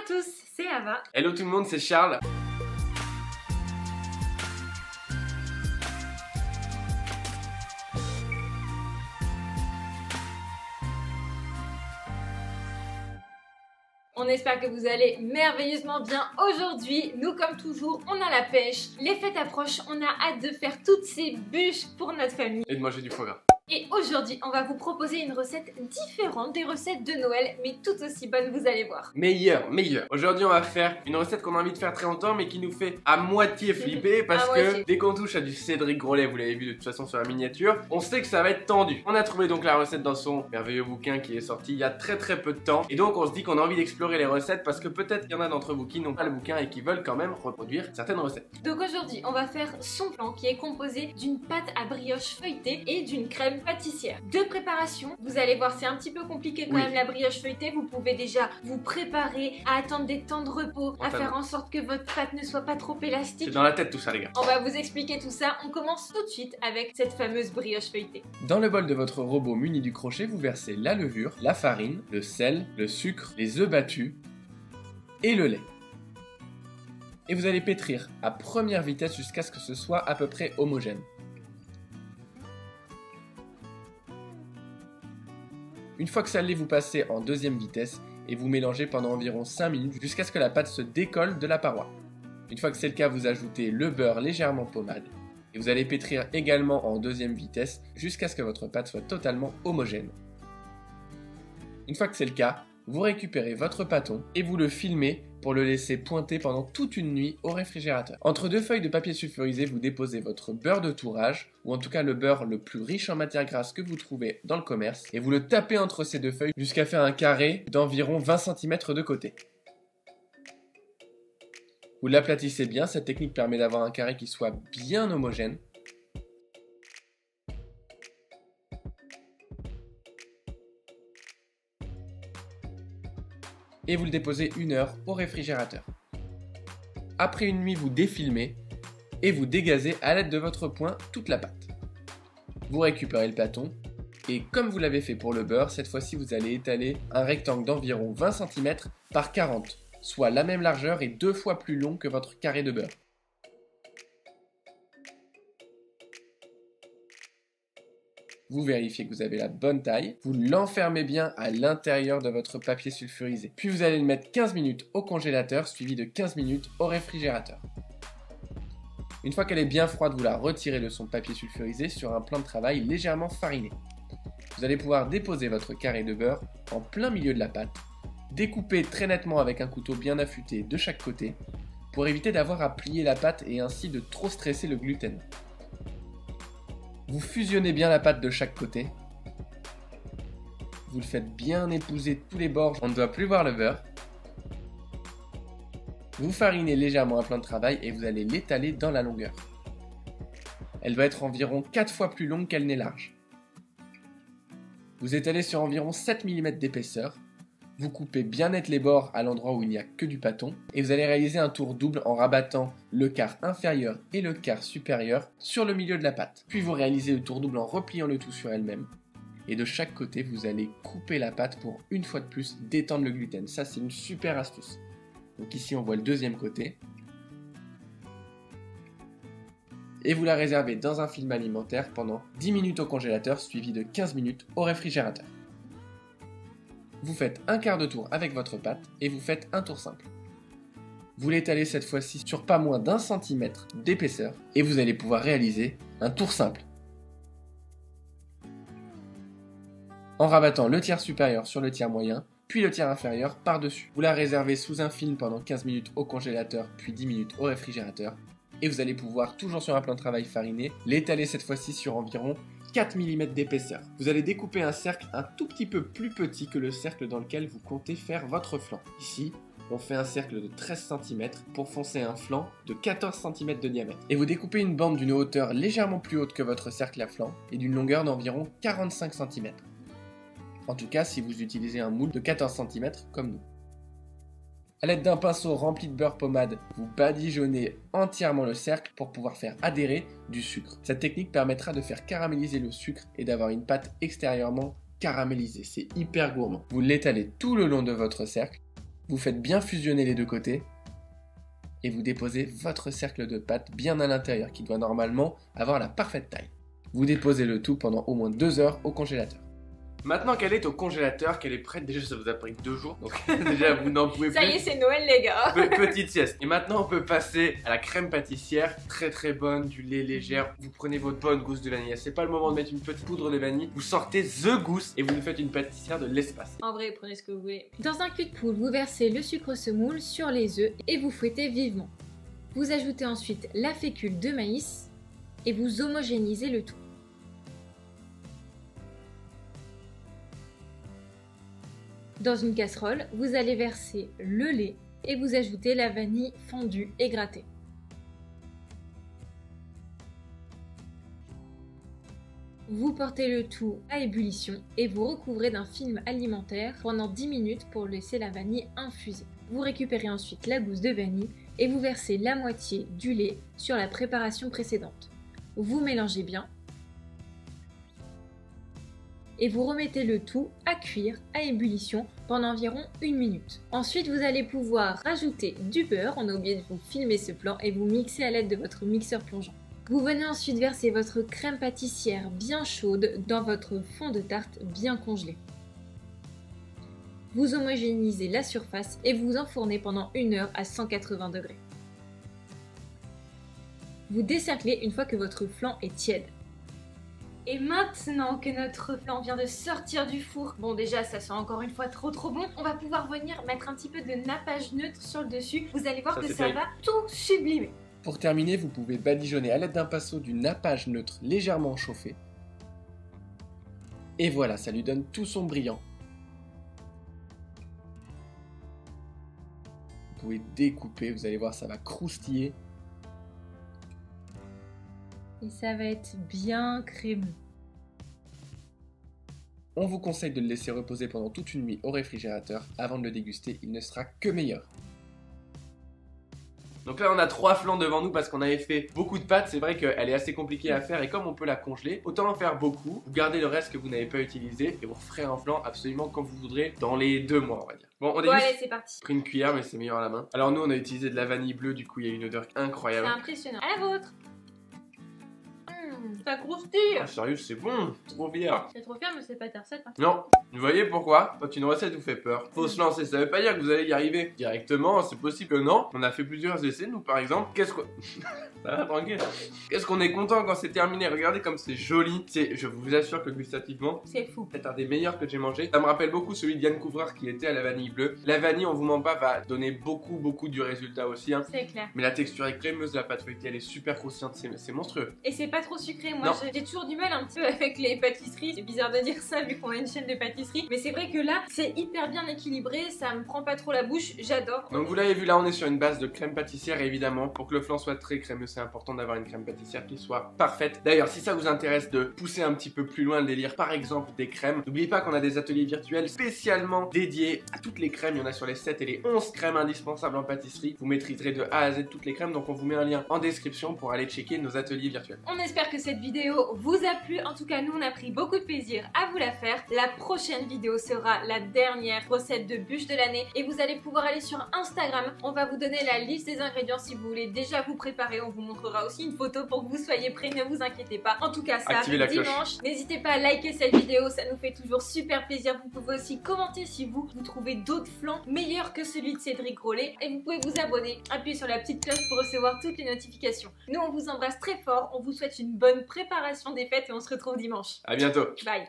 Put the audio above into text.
à tous, c'est Ava. Hello tout le monde, c'est Charles. On espère que vous allez merveilleusement bien aujourd'hui. Nous, comme toujours, on a la pêche. Les fêtes approchent, on a hâte de faire toutes ces bûches pour notre famille. Et de manger du foie gras. Et aujourd'hui, on va vous proposer une recette différente des recettes de Noël, mais tout aussi bonne, vous allez voir. Meilleur. Aujourd'hui, on va faire une recette qu'on a envie de faire très longtemps, mais qui nous fait à moitié flipper parce que dès qu'on touche à du Cédric Grolet, vous l'avez vu de toute façon sur la miniature, on sait que ça va être tendu. On a trouvé donc la recette dans son merveilleux bouquin qui est sorti il y a très peu de temps. Et donc, on se dit qu'on a envie d'explorer les recettes parce que peut-être qu'il y en a d'entre vous qui n'ont pas le bouquin et qui veulent quand même reproduire certaines recettes. Donc aujourd'hui, on va faire son flan qui est composé d'une pâte à brioche feuilletée et d'une crème pâtissière. De préparation, vous allez voir, c'est un petit peu compliqué quand même la brioche feuilletée. Vous pouvez déjà vous préparer à attendre des temps de repos, à faire en sorte que votre pâte ne soit pas trop élastique. C'est dans la tête tout ça, les gars. On va vous expliquer tout ça. On commence tout de suite avec cette fameuse brioche feuilletée. Dans le bol de votre robot muni du crochet, vous versez la levure, la farine, le sel, le sucre, les œufs battus et le lait. Et vous allez pétrir à première vitesse jusqu'à ce que ce soit à peu près homogène. Une fois que ça l'est, vous passez en deuxième vitesse et vous mélangez pendant environ 5 minutes jusqu'à ce que la pâte se décolle de la paroi. Une fois que c'est le cas, vous ajoutez le beurre légèrement pommade et vous allez pétrir également en deuxième vitesse jusqu'à ce que votre pâte soit totalement homogène. Une fois que c'est le cas, vous récupérez votre pâton et vous le filmez pour le laisser pointer pendant toute une nuit au réfrigérateur. Entre deux feuilles de papier sulfurisé, vous déposez votre beurre de tourrage, ou en tout cas le beurre le plus riche en matière grasse que vous trouvez dans le commerce, et vous le tapez entre ces deux feuilles jusqu'à faire un carré d'environ 20 cm de côté. Vous l'aplatissez bien, cette technique permet d'avoir un carré qui soit bien homogène. Et vous le déposez 1 heure au réfrigérateur. Après une nuit, vous défilmez et vous dégazez à l'aide de votre poing toute la pâte. Vous récupérez le pâton et comme vous l'avez fait pour le beurre, cette fois-ci vous allez étaler un rectangle d'environ 20 cm par 40, soit la même largeur et 2 fois plus long que votre carré de beurre. Vous vérifiez que vous avez la bonne taille, vous l'enfermez bien à l'intérieur de votre papier sulfurisé. Puis vous allez le mettre 15 minutes au congélateur, suivi de 15 minutes au réfrigérateur. Une fois qu'elle est bien froide, vous la retirez de son papier sulfurisé sur un plan de travail légèrement fariné. Vous allez pouvoir déposer votre carré de beurre en plein milieu de la pâte, découper très nettement avec un couteau bien affûté de chaque côté, pour éviter d'avoir à plier la pâte et ainsi de trop stresser le gluten. Vous fusionnez bien la pâte de chaque côté. Vous le faites bien épouser tous les bords, on ne doit plus voir le beurre. Vous farinez légèrement un plan de travail et vous allez l'étaler dans la longueur. Elle va être environ 4 fois plus longue qu'elle n'est large. Vous étalez sur environ 7 mm d'épaisseur. Vous coupez bien net les bords à l'endroit où il n'y a que du pâton et vous allez réaliser un tour double en rabattant le quart inférieur et le quart supérieur sur le milieu de la pâte. Puis vous réalisez le tour double en repliant le tout sur elle-même. Et de chaque côté, vous allez couper la pâte pour une fois de plus détendre le gluten. Ça, c'est une super astuce. Donc ici, on voit le deuxième côté. Et vous la réservez dans un film alimentaire pendant 10 minutes au congélateur suivi de 15 minutes au réfrigérateur. Vous faites un quart de tour avec votre pâte et vous faites un tour simple. Vous l'étalez cette fois-ci sur pas moins d'1 cm d'épaisseur et vous allez pouvoir réaliser un tour simple. En rabattant le tiers supérieur sur le tiers moyen, puis le tiers inférieur par-dessus. Vous la réservez sous un film pendant 15 minutes au congélateur, puis 10 minutes au réfrigérateur. Et vous allez pouvoir, toujours sur un plan de travail fariné, l'étaler cette fois-ci sur environ 4 mm d'épaisseur. Vous allez découper un cercle un tout petit peu plus petit que le cercle dans lequel vous comptez faire votre flan. Ici, on fait un cercle de 13 cm pour foncer un flan de 14 cm de diamètre. Et vous découpez une bande d'une hauteur légèrement plus haute que votre cercle à flan et d'une longueur d'environ 45 cm. En tout cas, si vous utilisez un moule de 14 cm comme nous. A l'aide d'un pinceau rempli de beurre pommade, vous badigeonnez entièrement le cercle pour pouvoir faire adhérer du sucre. Cette technique permettra de faire caraméliser le sucre et d'avoir une pâte extérieurement caramélisée. C'est hyper gourmand. Vous l'étalez tout le long de votre cercle. Vous faites bien fusionner les deux côtés et vous déposez votre cercle de pâte bien à l'intérieur qui doit normalement avoir la parfaite taille. Vous déposez le tout pendant au moins 2 heures au congélateur. Maintenant qu'elle est au congélateur, qu'elle est prête, déjà ça vous a pris 2 jours, donc déjà vous n'en pouvez plus. Ça y est, c'est Noël les gars. Petite sieste. Et maintenant on peut passer à la crème pâtissière, très très bonne, du lait légère. Vous prenez votre bonne gousse de vanille. C'est pas le moment de mettre une petite poudre de vanille. Vous sortez the gousse et vous nous faites une pâtissière de l'espace. En vrai, prenez ce que vous voulez. Dans un cul de poule, vous versez le sucre semoule sur les œufs et vous fouettez vivement. Vous ajoutez ensuite la fécule de maïs et vous homogénéisez le tout. Dans une casserole, vous allez verser le lait et vous ajoutez la vanille fondue et grattée. Vous portez le tout à ébullition et vous recouvrez d'un film alimentaire pendant 10 minutes pour laisser la vanille infuser. Vous récupérez ensuite la gousse de vanille et vous versez la moitié du lait sur la préparation précédente. Vous mélangez bien et vous remettez le tout à cuire à ébullition pendant environ 1 minute. Ensuite, vous allez pouvoir rajouter du beurre, on a oublié de vous filmer ce plan, et vous mixer à l'aide de votre mixeur plongeant. Vous venez ensuite verser votre crème pâtissière bien chaude dans votre fond de tarte bien congelé. Vous homogénéisez la surface et vous enfournez pendant 1 heure à 180 degrés. Vous décerclez une fois que votre flan est tiède. Et maintenant que notre flan vient de sortir du four, bon déjà ça sent encore une fois trop bon, on va pouvoir venir mettre un petit peu de nappage neutre sur le dessus. Vous allez voir que ça va tout sublimer. Pour terminer, vous pouvez badigeonner à l'aide d'un pinceau du nappage neutre légèrement chauffé. Et voilà, ça lui donne tout son brillant. Vous pouvez découper, vous allez voir, ça va croustiller. Et ça va être bien crémeux. On vous conseille de le laisser reposer pendant toute une nuit au réfrigérateur. Avant de le déguster, il ne sera que meilleur. Donc là on a 3 flans devant nous parce qu'on avait fait beaucoup de pâtes. C'est vrai qu'elle est assez compliquée à faire et comme on peut la congeler, autant en faire beaucoup. Vous gardez le reste que vous n'avez pas utilisé et vous referez un flan absolument comme vous voudrez dans les 2 mois on va dire. Bon, on a allez, c'est parti. Pris une cuillère mais c'est meilleur à la main. Alors nous on a utilisé de la vanille bleue, du coup il y a une odeur incroyable. C'est impressionnant. À la vôtre. Ça croustille. Ah, sérieux, c'est bon, trop fier. C'est trop fier, mais c'est pas ta recette. Hein. Non, vous voyez pourquoi? Quand une recette vous fait peur, faut se lancer. Ça veut pas dire que vous allez y arriver directement, c'est possible que non. On a fait plusieurs essais, nous par exemple. Qu'est-ce qu'on... Ça va, tranquille. Qu'est-ce qu'on est content quand c'est terminé. Regardez comme c'est joli. Je vous assure que gustativement, c'est fou. C'est un des meilleurs que j'ai mangé. Ça me rappelle beaucoup celui de Yann Couvreur qui était à la vanille bleue. La vanille, on vous ment pas, va donner beaucoup du résultat aussi. Hein. C'est clair. Mais la texture est crémeuse, la pâte feuilletée, elle est super croustillante, c'est monstrueux. Et c'est pas trop sucré. Moi, j'ai toujours du mal un petit peu avec les pâtisseries. C'est bizarre de dire ça vu qu'on a une chaîne de pâtisserie. Mais c'est vrai que là, c'est hyper bien équilibré. Ça me prend pas trop la bouche. J'adore. Donc vous l'avez vu, là on est sur une base de crème pâtissière évidemment. Pour que le flan soit très crémeux, c'est important d'avoir une crème pâtissière qui soit parfaite. D'ailleurs, si ça vous intéresse de pousser un petit peu plus loin le délire, par exemple des crèmes, n'oubliez pas qu'on a des ateliers virtuels spécialement dédiés à toutes les crèmes. Il y en a sur les 7 et les 11 crèmes indispensables en pâtisserie. Vous maîtriserez de A à Z toutes les crèmes. Donc on vous met un lien en description pour aller checker nos ateliers virtuels. On espère que cette vidéo vous a plu. En tout cas, nous on a pris beaucoup de plaisir à vous la faire. La prochaine vidéo sera la dernière recette de bûche de l'année et vous allez pouvoir aller sur Instagram. On va vous donner la liste des ingrédients si vous voulez déjà vous préparer. On vous montrera aussi une photo pour que vous soyez prêts, ne vous inquiétez pas. En tout cas, ça arrive dimanche. N'hésitez pas à liker cette vidéo, ça nous fait toujours super plaisir. Vous pouvez aussi commenter si vous trouvez d'autres flans meilleurs que celui de Cédric Grolet. Et vous pouvez vous abonner, appuyer sur la petite cloche pour recevoir toutes les notifications. Nous, on vous embrasse très fort, on vous souhaite une bonne préparation des fêtes et on se retrouve dimanche. À bientôt. Bye.